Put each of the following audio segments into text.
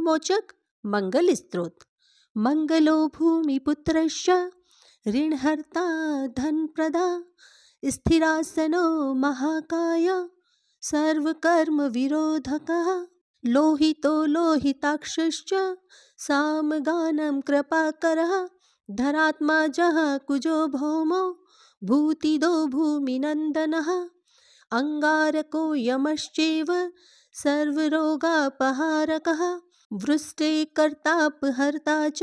ऋणमोचक मंगल स्तोत्र। मंगलो भूमिपुत्रश्च ऋणहर्ता धनप्रदा स्थिरासनो महाकाय सर्वकर्म विरोधकः लोहितो लोहिताक्षश्च सामगानं कृपाकरः धरात्माजः कुजो भौमो भूतिदो भूमिनन्दनः अंगारको यमश्चैव सर्वरोगापहारकः वृष्टे कर्तापहर्ता च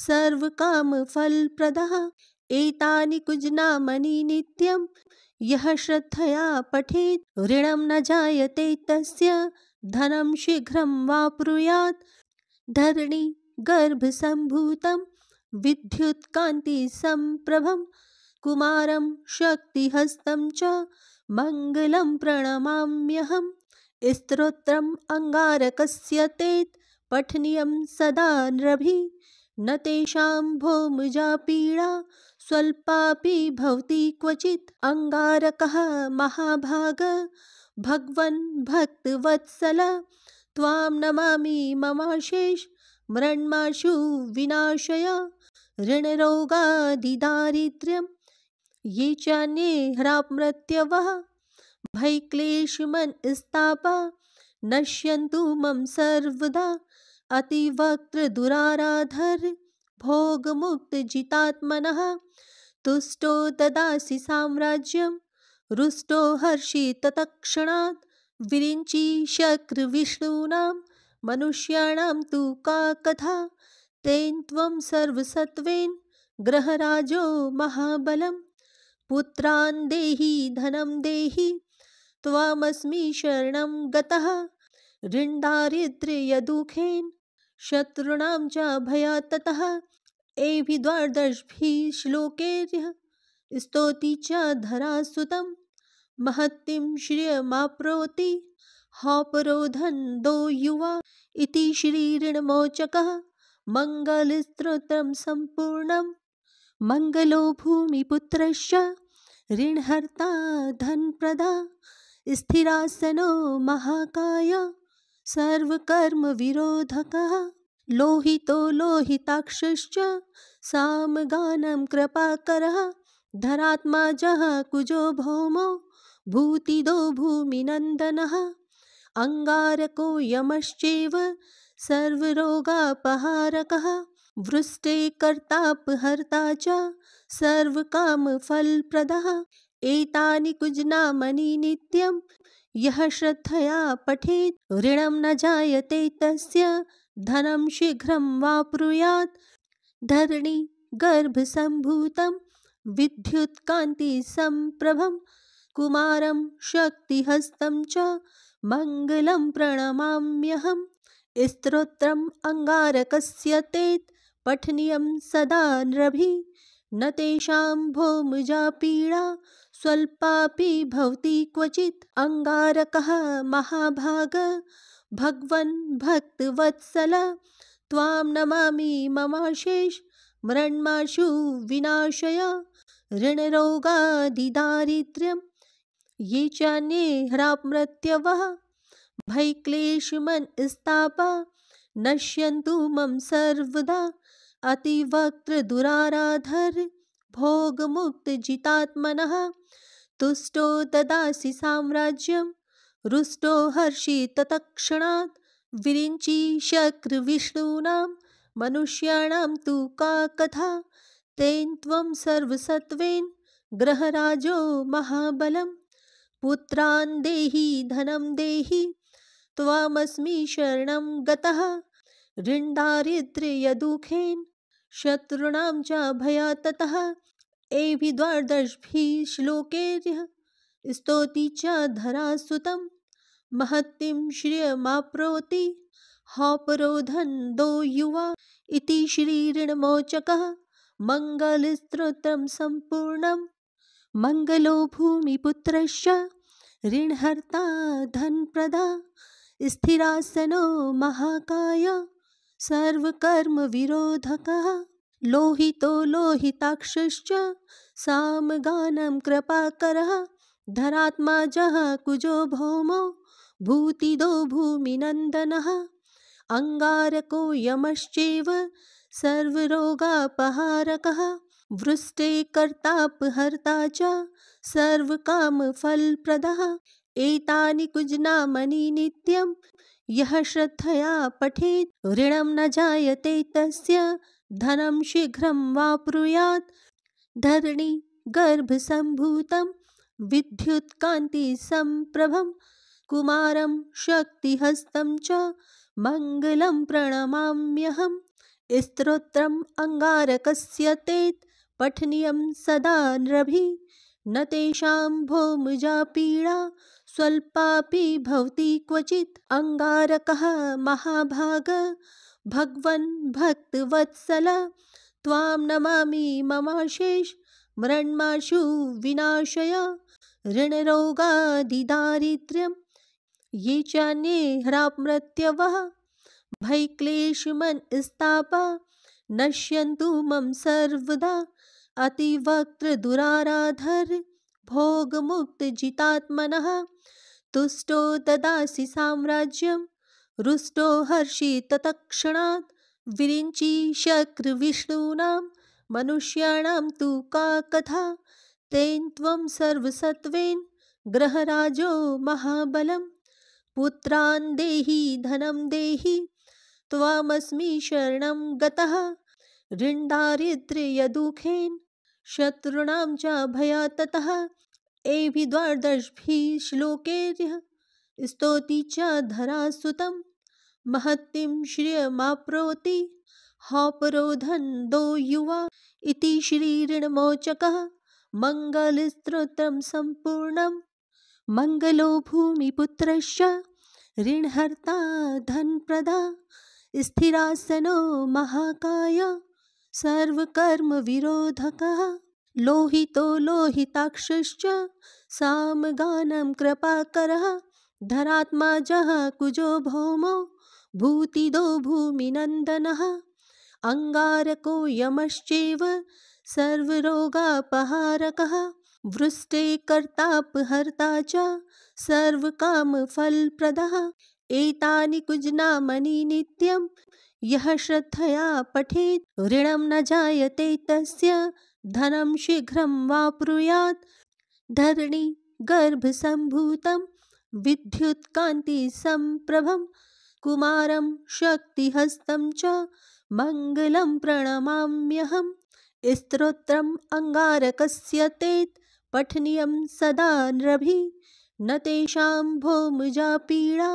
सर्वकामफलप्रदः एतानि कुजनामनि नित्यं यः श्रद्धया पठेत् ऋणं न जायते तस्य धनं शीघ्रं वाप्नुयात् धरणी गर्भसम्भूतं विद्युत्कान्तिसम्प्रभं कुमारं शक्तिहस्तं च मङ्गलं प्रणमाम्यहम् स्तोत्रम् अंगारकस्य तेत् पठनीयं सदा नृभिः न तेषां भौमजा पीडा स्वल्पापि भवति क्वचित् अंगारकः महाभाग भगवन् भक्तवत्सल त्वां नमामि ममाशेष मृण्माशु विनाशय ऋणरोगादिदारिद्र्यं ये चान्ये ह्रामृत्यवः भयक्लेशमनस्तापा नश्यन्तु मम सर्वदा अतिवक्त्रदुराराधर भोगमुक्तजितात्मनः तुष्टो ददासि साम्राज्यं रुष्टो हर्षि तत्क्षणात् विरिञ्चि शक्रविष्णूनां मनुष्याणां तु का कथा तेन त्वं सर्वसत्त्वेन ग्रहराजो महाबलं पुत्रान् देहि धनं देहि त्वामस्मि शरणं गतः ऋणदारिद्र्यदुःखेन शत्रूणां च भयात् ततः एभिर्द्वादशभिः श्लोकैः स्तौति च धरासुतं महतीं श्रियमाप्नोति हौपरोधन्दो युवा इति श्रीऋणमोचकः मंगलस्तोत्रं सम्पूर्णम्। मंगलो भूमिपुत्रश्च ऋणहर्ता धनप्रदा स्थिरासनो महाकाय सर्वकर्मविरोधकः लोहितो लोहिताक्षश्च सामगानं कृपाकरः धरात्माजः कुजो भौमो भूतिदो भूमिनन्दनः अंगारको यमश्चैव सर्वरोगापहारकः वृष्टे कर्तापहर्ता च सर्वकामफलप्रदः एतानि कुजनामनि नित्यं यः श्रद्धया पठेत् ऋणं न जायते तस्य धनं शीघ्रं वाप्नुयात् धरणी गर्भसम्भूतं विद्युत्कान्तिसम्प्रभं कुमारं शक्तिहस्तं च मङ्गलं प्रणमाम्यहम् स्तोत्रम् अंगारकस्य तेत् पठनीयं सदा नृभिः न तेषां भौमजा पीडा स्वल्पापि भवति क्वचित् अंगारकः महाभाग भगवन् भक्तवत्सल त्वां नमामि ममाशेष मृण्माशु विनाशय ऋणरोगादिदारिद्र्यं ये चान्ये ह्रामृत्यवः भयक्लेशमनस्तापा नश्यन्तु मम सर्वदा अतिवक्त्रदुराराधर भोगमुक्तजितात्मनः तुष्टो ददासि साम्राज्यं रुष्टो हर्षि तत्क्षणात् विरिञ्चि शक्रविष्णूनां मनुष्याणां तु का कथा तेन त्वं सर्वसत्त्वेन ग्रहराजो महाबलं पुत्रान् देहि धनं देहि त्वामस्मि शरणं गतः ऋणदारिद्र्यदुःखेन शत्रूणां च भयात् ततः एभिर्द्वादशभिः श्लोकैः स्तौति च धरासुतं महतीं श्रियमाप्नोति हौपरोधन्दो युवा इति श्रीऋणमोचकः मंगलस्तोत्रं सम्पूर्णम्। मंगलो भूमिपुत्रश्च ऋणहर्ता धनप्रदा स्थिरासनो महाकाय सर्वकर्मविरोधकः लोहितो लोहिताक्षश्च सामगानं कृपाकरः धरात्माजः कुजो भौमो भूतिदो भूमिनन्दनः अंगारको यमश्चैव सर्वरोगापहारकः वृष्टे कर्तापहर्ता च सर्वकामफलप्रदः एतानि कुजनामनि नित्यं यः श्रद्धया पठेत् ऋणं न जायते तस्य धनं शीघ्रं वाप्नुयात् धरणी गर्भसम्भूतं विद्युत्कान्तिसम्प्रभं कुमारं शक्तिहस्तं च मङ्गलं प्रणमाम्यहं स्तोत्रम् अंगारकस्य तेत् पठनीयं सदा नृभिः न तेषां भौमजा पीडा स्वल्पापि भवति क्वचित् अंगारकः महाभाग भगवन् भक्तवत्सल त्वां नमामि ममाशेष मृण्माशु विनाशय ऋणरोगादिदारिद्र्यं ये चान्ये ह्रामृत्यवः भयक्लेशमनस्तापा नश्यन्तु मम सर्वदा अतिवक्त्रदुराराधर भोगमुक्तजितात्मनः तुष्टो ददासि साम्राज्यं रुष्टो हर्षि तत्क्षणात् विरिञ्चि शक्रविष्णूनां मनुष्याणां तु का कथा तेन त्वं सर्वसत्त्वेन ग्रहराजो महाबलं पुत्रान् देहि धनं देहि त्वामस्मि शरणं गतः ऋणदारिद्र्यदुःखेन शत्रूणां च भयात् ततः एभिर्द्वादशभिः श्लोकैः स्तौति च धरासुतं महतीं श्रियमाप्नोति हौपरोधन्दो युवा इति श्रीऋणमोचकः मङ्गलस्तोत्रं सम्पूर्णं मङ्गलो भूमिपुत्रश्च ऋणहर्ता धनप्रदा स्थिरासनो महाकाय सर्वकर्मविरोधकः लोहितो लोहिताक्षश्च सामगानं कृपाकरः धरात्माजः कुजो भौमो भूतिदो भूमिनन्दनः अंगारको यमश्चैव सर्वरोगापहारकः वृष्टे कर्तापहर्ता च सर्वकामफलप्रदः एतानि कुजनामनि नित्यं यः श्रद्धया पठेत् ऋणं न जायते तस्य धनं शीघ्रं वाप्नुयात् धरणी गर्भसम्भूतं विद्युत्कान्तिसम्प्रभं कुमारं शक्तिहस्तं च मङ्गलं प्रणमाम्यहं स्तोत्रम् अंगारकस्य तेत् पठनीयं सदा नृभिः न तेषां भौमजा पीडा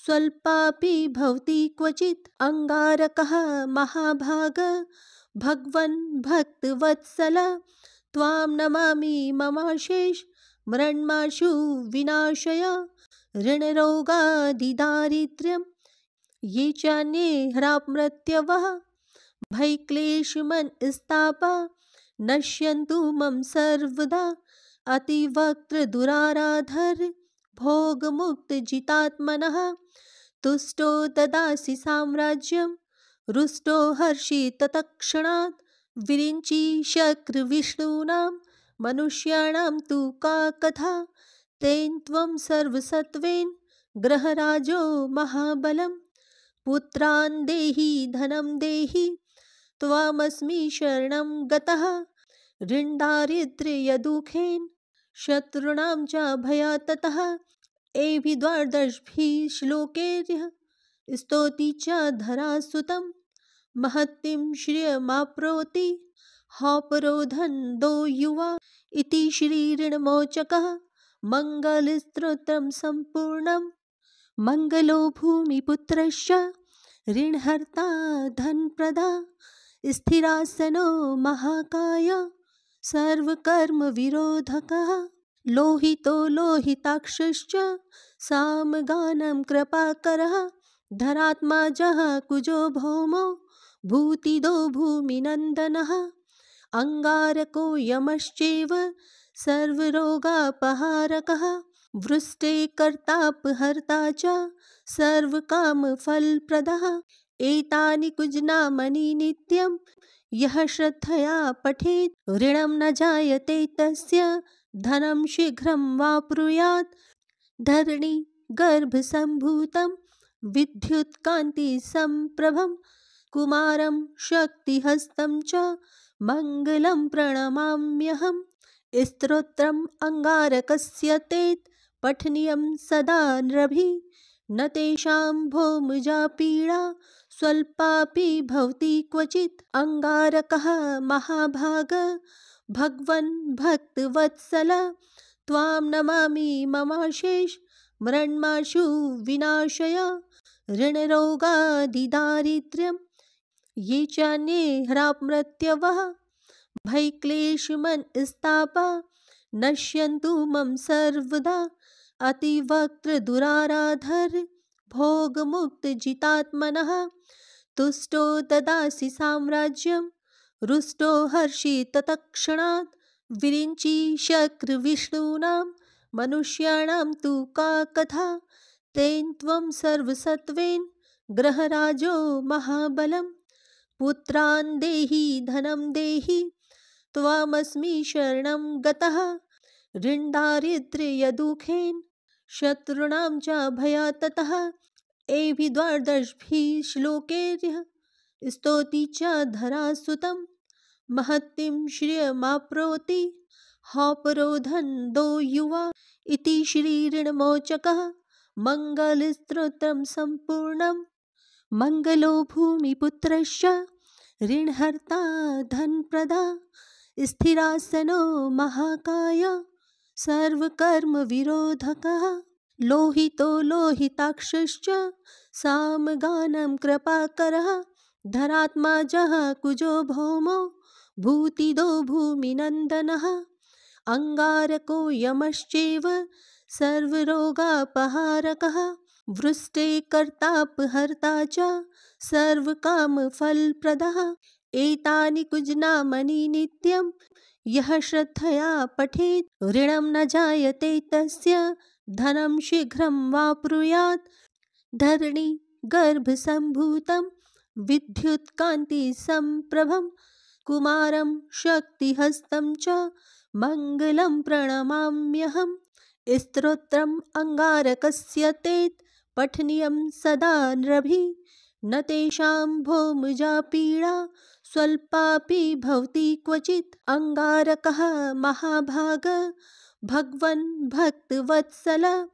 स्वल्पापि भवति क्वचित् अंगारकः महाभाग भगवन् भक्तवत्सल त्वां नमामि ममाशेष मृण्माशु विनाशय ऋणरोगादिदारिद्र्यं ये चान्ये ह्रामृत्यवः भयक्लेशमनस्तापा नश्यन्तु मम सर्वदा अतिवक्त्रदुराराधर भोगमुक्तजितात्मनः तुष्टो ददासि साम्राज्यं रुष्टो हर्षि तत्क्षणात् विरिञ्चि शक्रविष्णूनां मनुष्याणां तु का कथा तेन त्वं सर्वसत्त्वेन ग्रहराजो महाबलं पुत्रान् देहि धनं देहि त्वामस्मि शरणं गतः ऋणदारिद्र्यदुःखेन शत्रूणां च भयात् ततः एभिर्द्वादशभिः श्लोकैः स्तौति च धरासुतं महतीं श्रियमाप्नोति हौपरोधन्दो युवा इति श्रीऋणमोचकः मङ्गलस्तोत्रं सम्पूर्णं मङ्गलो भूमिपुत्रश्च ऋणहर्ता धनप्रदा स्थिरासनो महाकाय सर्वकर्मविरोधकः लोहितो लोहिताक्षश्च सामगानं कृपाकरः धरात्माजः कुजो भौमो भूतिदो भूमिनन्दनः अंगारको यमश्चैव सर्वरोगापहारकः वृष्टे कर्तापहर्ता च सर्वकामफलप्रदः एतानि कुजनामनि नित्यं यः श्रद्धया पठेत् ऋणं न जायते तस्य धनं शीघ्रं वाप्नुयात् धरणी गर्भसम्भूतं विद्युत्कान्तिसम्प्रभं कुमारं शक्तिहस्तं च मङ्गलं प्रणमाम्यहम्। स्तोत्रम् अङ्गारकस्य तेत् पठनीयं सदा नृभिः। न तेषां भौमजा पीडा स्वल्पापि भवति क्वचित्। अङ्गारकः महाभाग भगवन् भक्तवत्सल त्वां नमामि ममाशेष मृण्माशु विनाशय ऋणरोगादिदारिद्र्यं ये चान्ये ह्रामृत्यवः भयक्लेशमनस्तापा नश्यन्तु मम सर्वदा। अतिवक्त्रदुराराधर भोगमुक्तजितात्मनः तुष्टो ददासि साम्राज्यं रुष्टो हर्षि तत्क्षणात्। विरिञ्चि शक्रविष्णूनां मनुष्याणां तु का कथा तेन त्वं सर्वसत्त्वेन ग्रहराजो महाबलं। पुत्रान् देहि धनं देहि त्वामस्मि शरणं गतः। ऋणदारिद्र्यदुःखेन शत्रूणां च भयात् ततः। एभिः द्वादशभिः श्लोकैः स्तौति च धरासुतं महतीं श्रियमाप्नोति हौपरोधन्दो युवा। इति श्रीऋणमोचकः मङ्गलस्तोत्रं सम्पूर्णम्। मङ्गलो भूमिपुत्रश्च ऋणहर्ता धनप्रदा स्थिरासनो महाकाय सर्वकर्मविरोधकः। लोहितो लोहिताक्षश्च सामगानं कृपाकरः। धरात्माजः कुजो भौमो भूतिदो भूमिनन्दनः। अङ्गारको यमश्चैव सर्वरोगापहारकः। वृष्टे कर्तापहर्ता च सर्वकामफलप्रदः। एतानि कुजनामनि नित्यं यः श्रद्धया पठेत् ऋणं न जायते तस्य धनं शीघ्रं वाप्नुयात्। धरणी गर्भसम्भूतं विद्युत्कान्तिसम्प्रभं कुमारं शक्तिहस्तं च मङ्गलं प्रणमाम्यहम्। स्तोत्रम् अङ्गारकस्य तेत् पठनीयं सदा नृभिः। न तेषां भौमजा पीडा स्वल्पापि भवति क्वचित्। अङ्गारकः महाभाग भगवन् भक्तवत्सल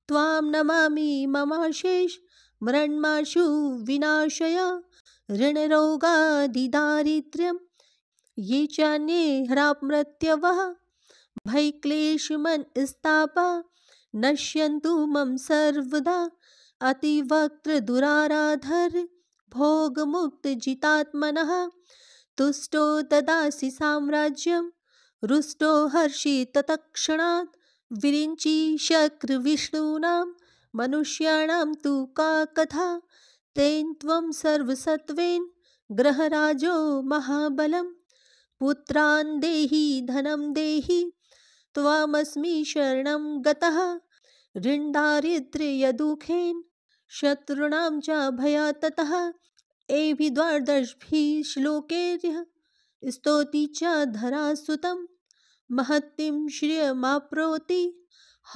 त्वां नमामि ममाशेष मृण्माशु विनाशय ऋणरोगादिदारिद्र्यं ये चान्ये ह्रामृत्यवः भयक्लेशमनस्तापा नश्यन्तु मम सर्वदा। अतिवक्त्रदुराराधर भोगमुक्तजितात्मनः तुष्टो ददासि साम्राज्यं रुष्टो हर्षि तत्क्षणात्। विरिञ्चि शक्रविष्णूनां मनुष्याणां तु का कथा तेन त्वं सर्वसत्त्वेन ग्रहराजो महाबलं। पुत्रान् देहि धनं देहि त्वामस्मि शरणं गतः। ऋणदारिद्र्यदुःखेन शत्रूणां च भयात् ततः। एभिः द्वादशभिः श्लोकैः स्तौति च धरासुतं महतीं श्रियमाप्नोति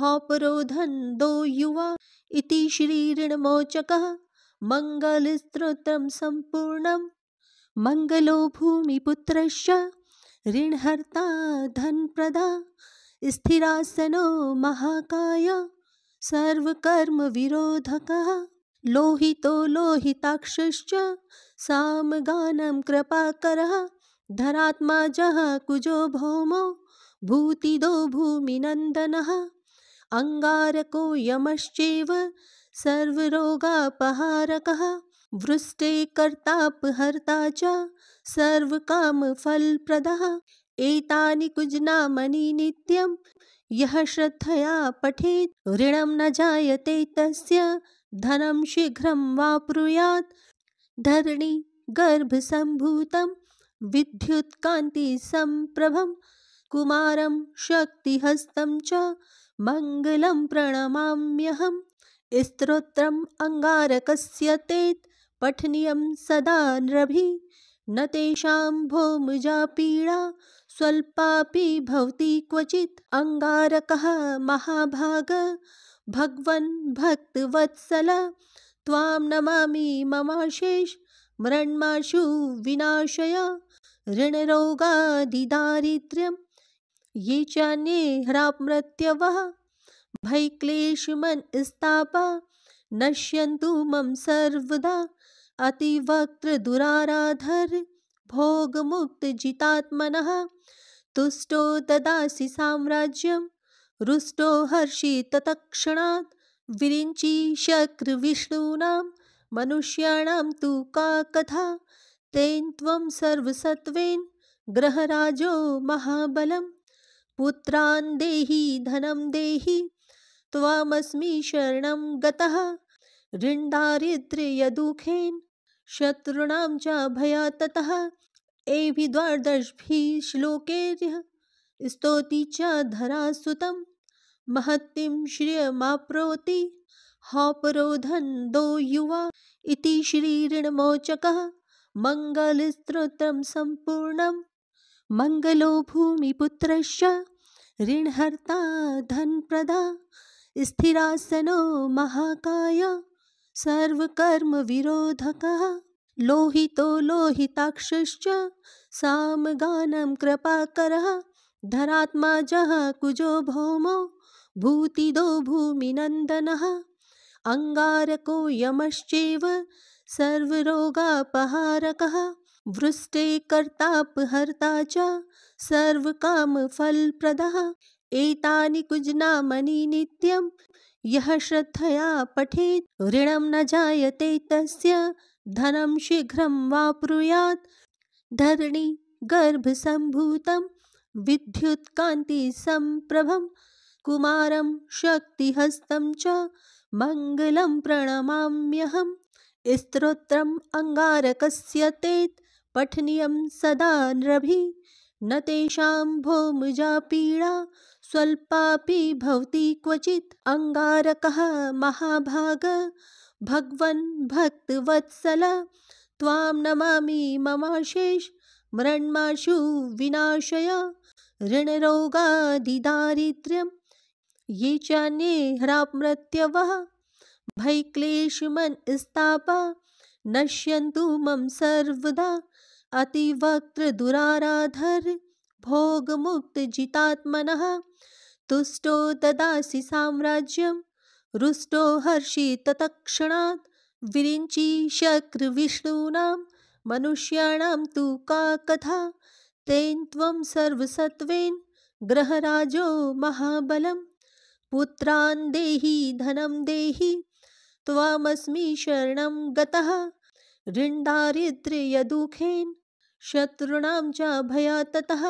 हौपरोधन्दो युवा। इति श्रीऋणमोचकः मङ्गलस्तोत्रं सम्पूर्णम्। मङ्गलो भूमिपुत्रश्च ऋणहर्ता धनप्रदा स्थिरासनो महाकाय सर्वकर्मविरोधकः। लोहितो लोहिताक्षश्च सामगानं कृपाकरः। धरात्माजः कुजो भौमो भूतिदो भूमिनन्दनः। अङ्गारको यमश्चैव सर्वरोगापहारकः। वृष्टे कर्तापहर्ता च सर्वकामफलप्रदः। एतानि कुजनामनि नित्यं यः श्रद्धया पठेत् ऋणं न जायते तस्य धनं शीघ्रं वाप्नुयात्। धरणी गर्भसम्भूतं विद्युत्कान्तिसम्प्रभं कुमारं शक्तिहस्तं च मङ्गलं प्रणमाम्यहम्। स्तोत्रम् अङ्गारकस्य तेत् पठनीयं सदा नृभिः। न तेषां भौमजा पीडा स्वल्पापि भवति क्वचित्। अङ्गारकः महाभाग भगवन् भक्तवत्सल त्वां नमामि ममाशेष मृण्माशु विनाशय ऋणरोगादिदारिद्र्यं ये चान्ये ह्रामृत्यवः भयक्लेशमनस्तापा नश्यन्तु मम सर्वदा अतिवक्त्रदुराराधर भोगमुक्तजितात्मनः तुष्टो ददासि साम्राज्यं रुष्टो हर्षित तत्क्षणात् विरिञ्चि शक्रविष्णूनां मनुष्याणां तु का कथा तेन त्वं सर्वसत्त्वेन ग्रहराजो महाबलं पुत्रान् देहि धनं देहि त्वामस्मि शरणं गतः ऋणदारिद्र्यदुःखेन शत्रूणां च भयात् ततः एभिर्द्वादशभिः श्लोकैः स्तौति च धरासुतं महतीं श्रियमाप्नोति हौपरोधन्दो युवा इति श्रीऋणमोचकः मङ्गलस्तोत्रं सम्पूर्णम् मङ्गलो भूमिपुत्रश्च ऋणहर्ता धनप्रदा स्थिरासनो महाकाय सर्वकर्मविरोधकः लोहितो लोहिताक्षश्च सामगानं कृपाकरः धरात्माजः कुजो भौमो भूतिदो भूमिनन्दनः अङ्गारको यमश्चैव सर्वरोगापहारकः वृष्टे कर्तापहर्ता च सर्वकामफलप्रदः एतानि कुजनामनि नित्यं यः श्रद्धया पठेत् ऋणं न जायते तस्य धनं शीघ्रं वाप्नुयात् धरणी गर्भसम्भूतं विद्युत्कान्तिसम्प्रभं कुमारं शक्तिहस्तं च मङ्गलं प्रणमाम्यहम् स्तोत्रम् अङ्गारकस्य तेत् पठनीयं सदा नृभिः न तेषां भौमजा पीडा स्वल्पापि भवति क्वचित् अङ्गारकः महाभाग भगवन् भक्तवत्सल त्वां नमामि ममाशेष मृण्माशु विनाशय ऋणरोगादिदारिद्र्यं ये चान्ये ह्रामृत्यवः भयक्लेशमनस्तापा नश्यन्तु मम सर्वदा अतिवक्त्रदुराराधर भोगमुक्तजितात्मनः तुष्टो ददासि साम्राज्यं रुष्टो हर्षित तत्क्षणात् विरिञ्चि शक्रविष्णूनां मनुष्याणां तु का कथा तेन त्वं सर्वसत्त्वेन ग्रहराजो महाबलं पुत्रान् देहि धनं देहि त्वामस्मि शरणं गतः ऋणदारिद्र्यदुःखेन शत्रूणां च भयात् ततः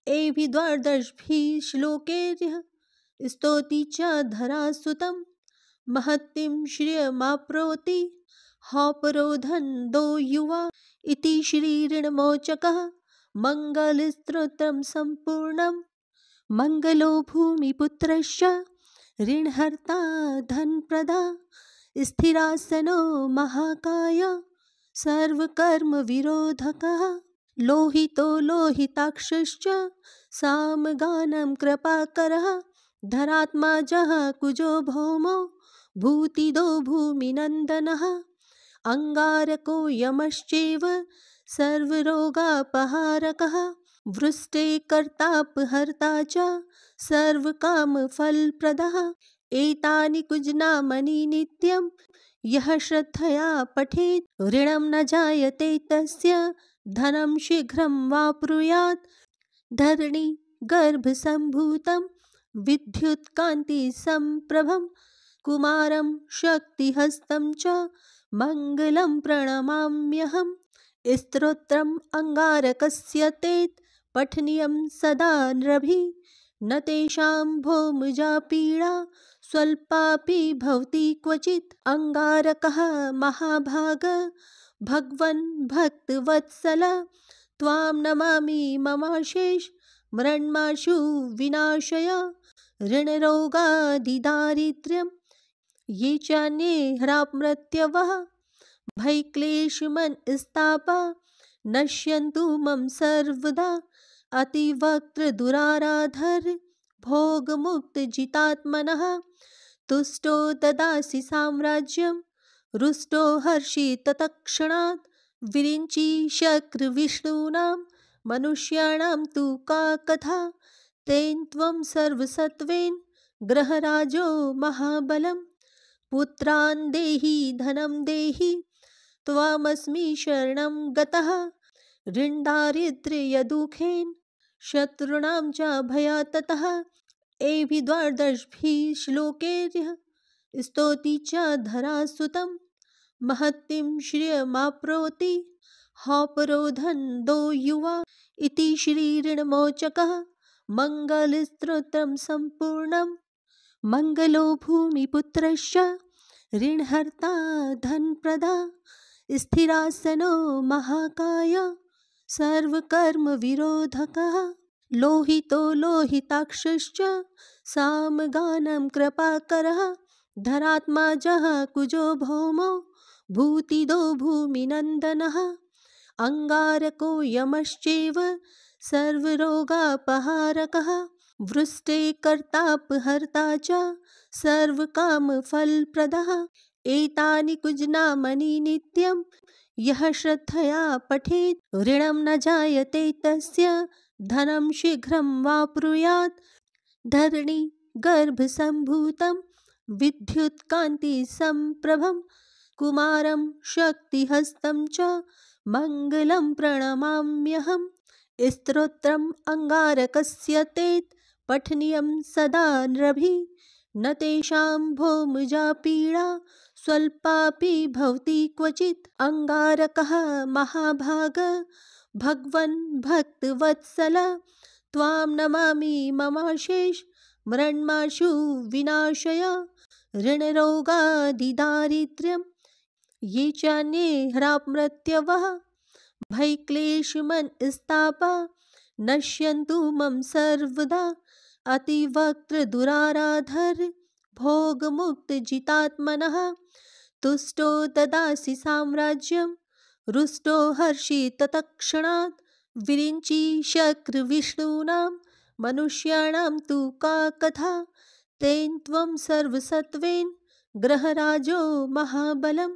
एभिर्द्वादशभिः श्लोकैः स्तौति च धरासुतं महतीं श्रियमाप्नोति हौपरोधन्दो युवा इति श्रीऋणमोचकः मङ्गलस्तोत्रं सम्पूर्णम् मङ्गलो भूमिपुत्रश्च ऋणहर्ता धनप्रदा स्थिरासनो महाकाय सर्वकर्मविरोधकः लोहितो लोहिताक्षश्च सामगानं कृपाकरः धरात्माजः कुजो भौमो भूतिदो भूमिनन्दनः अङ्गारको यमश्चैव सर्वरोगापहारकः वृष्टे कर्तापहर्ता च सर्वकामफलप्रदः एतानि कुजनामनि नित्यं यः श्रद्धया पठेत् ऋणं न जायते तस्य धनं शीघ्रं वाप्नुयात् धरणी गर्भसम्भूतं विद्युत्कान्तिसम्प्रभं कुमारं शक्तिहस्तं च मङ्गलं प्रणमाम्यहम् स्तोत्रम् अङ्गारकस्य तेत् पठनीयं सदा नृभिः न तेषां भौमजा पीडा स्वल्पापि भवति क्वचित् अङ्गारकः महाभाग भगवन् भक्तवत्सल त्वां नमामि ममाशेष मृण्माशु विनाशय ऋणरोगादिदारिद्र्यं ये चान्ये ह्रामृत्यवः भयक्लेशमनस्तापा नश्यन्तु मम सर्वदा अतिवक्त्रदुराराधर भोगमुक्तजितात्मनः तुष्टो ददासि साम्राज्यं रुष्टो हर्षित तत्क्षणात् विरिञ्चि शक्रविष्णूनां मनुष्याणां तु का कथा तेन त्वं सर्वसत्त्वेन ग्रहराजो महाबलं पुत्रान् देहि धनं देहि त्वामस्मि शरणं गतः ऋणदारिद्र्यदुःखेन शत्रूणां च भयात् ततः एभिः द्वादशभिः श्लोकैः स्तौति च धरासुतं महतीं श्रियमाप्नोति हौपरोधन्दो युवा इति श्रीऋणमोचकः मङ्गलस्तोत्रं सम्पूर्णम्। मंगलो भूमिपुत्रस्य ऋणहर्ता धनप्रदा स्थिरासनो महाकाय सर्वकर्मविरोधकः लोहितो लोहिताक्षश्च सामगानं कृपाकरः धरात्माजः कुजो भौमो भूतिदो भूमिनन्दनः अंगारको यमश्चैव सर्वरोगापहारकः वृष्टे कर्तापहर्ता च सर्वकामफलप्रदः एतानि कुजनामनि नित्यं यः श्रद्धया पठेत् ऋणं न जायते तस्य धनं शीघ्रं वाप्नुयात् धरणी गर्भसम्भूतं विद्युत्कान्तिसम्प्रभं कुमारं शक्तिहस्तं च मङ्गलं प्रणमाम्यहम् स्तोत्रम् अंगारकस्य तेत् पठनीयं सदा नृभिः न तेषां भौमजा पीडा स्वल्पापि भवति क्वचित् अंगारकः महाभाग भगवन् भक्तवत्सल त्वां नमामि ममाशेष मृण्माशु विनाशय ऋणरोगादिदारिद्र्यं ये चान्ये ह्रामृत्यवः भयक्लेशमनस्तापा नश्यन्तु मम सर्वदा अतिवक्त्रदुराराधर भोगमुक्तजितात्मनः तुष्टो ददासि साम्राज्यं रुष्टो हर्षित तत्क्षणात् विरिञ्चि शक्रविष्णूनां मनुष्याणां तु का कथा तेन त्वं सर्वसत्त्वेन ग्रहराजो महाबलं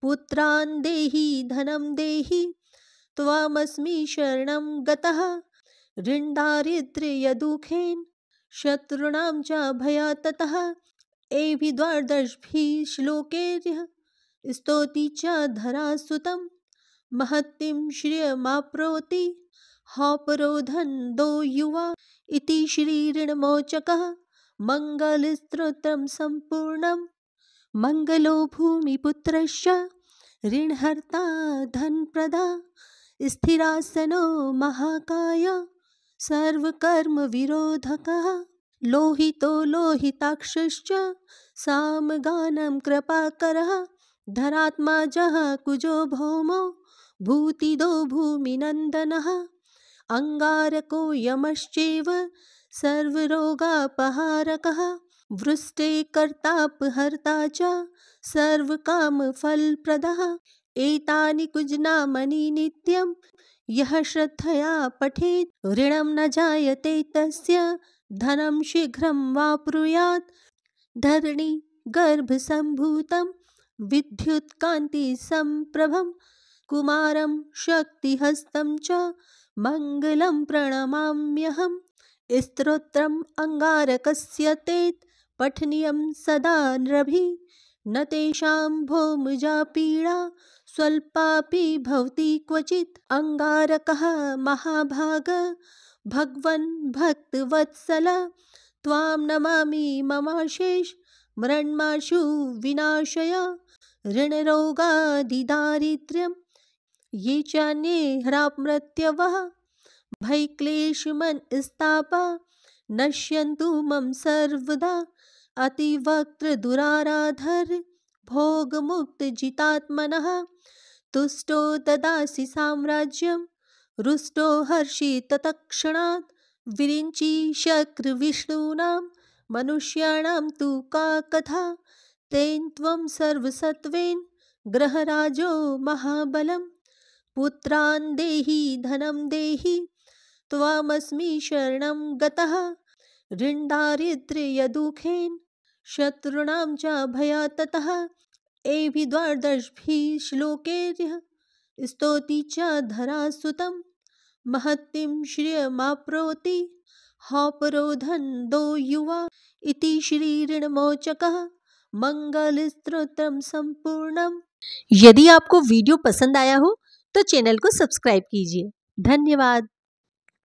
पुत्रान् देहि धनं देहि त्वामस्मि शरणं गतः ऋणदारिद्र्यदुःखेन शत्रूणां च भयात् ततः एभिः द्वादशभिः श्लोकैः स्तौति च धरासुतं महतीं श्रियमाप्नोति हौपरोधन्दो युवा इति श्रीऋणमोचकः मङ्गलस्तोत्रं सम्पूर्णम्। मंगलो भूमिपुत्रस्य ऋणहर्ता धनप्रदा स्थिरासनो महाकाय सर्वकर्मविरोधकः लोहितो लोहिताक्षश्च सामगानं कृपाकरः धरात्माजः कुजो भौमो भूतिदो भूमिनन्दनः अंगारको यमश्चैव सर्वरोगापहारकः वृष्टे कर्तापहर्ता च सर्वकामफलप्रदः एतानि कुजनामनि नित्यं यः श्रद्धया पठेत् ऋणं न जायते तस्य धनं शीघ्रं वाप्नुयात् धरणी गर्भसम्भूतं विद्युत्कान्तिसम्प्रभं कुमारं शक्तिहस्तं च मङ्गलं प्रणमाम्यहम् स्तोत्रम् अंगारकस्य तेत् पठनीयं सदा नृभिः न तेषां भौमजा पीडा स्वल्पापि भवति क्वचित् अंगारकः महाभाग भगवन् भक्तवत्सल त्वां नमामि ममाशेष मृण्माशु विनाशय ऋणरोगादिदारिद्र्यं ये चान्ये ह्रामृत्यवः भयक्लेशमनस्तापा नश्यन्तु मम सर्वदा अतिवक्त्रदुराराधर भोगमुक्तजितात्मनः तुष्टो ददासि साम्राज्यं रुष्टो हर्षित तत्क्षणात् विरिञ्चि शक्रविष्णूनां मनुष्याणां तु का कथा तेन त्वं सर्वसत्त्वेन ग्रहराजो महाबलं पुत्रान् देहि धनं देहि त्वामस्मि शरणं गतः ऋणदारिद्र्यदुःखेन शत्रूणां च भयात् ततः एभि द्वादशभिः श्लोकैर्यः स्तौति च धरासुतं महत्तिं श्रियमाप्नोति हौपरोधन्दो युवा इति श्री ऋणमोचकः मंगलस्तोत्रम संपूर्णम। यदि आपको वीडियो पसंद आया हो तो चैनल को सब्सक्राइब कीजिए। धन्यवाद।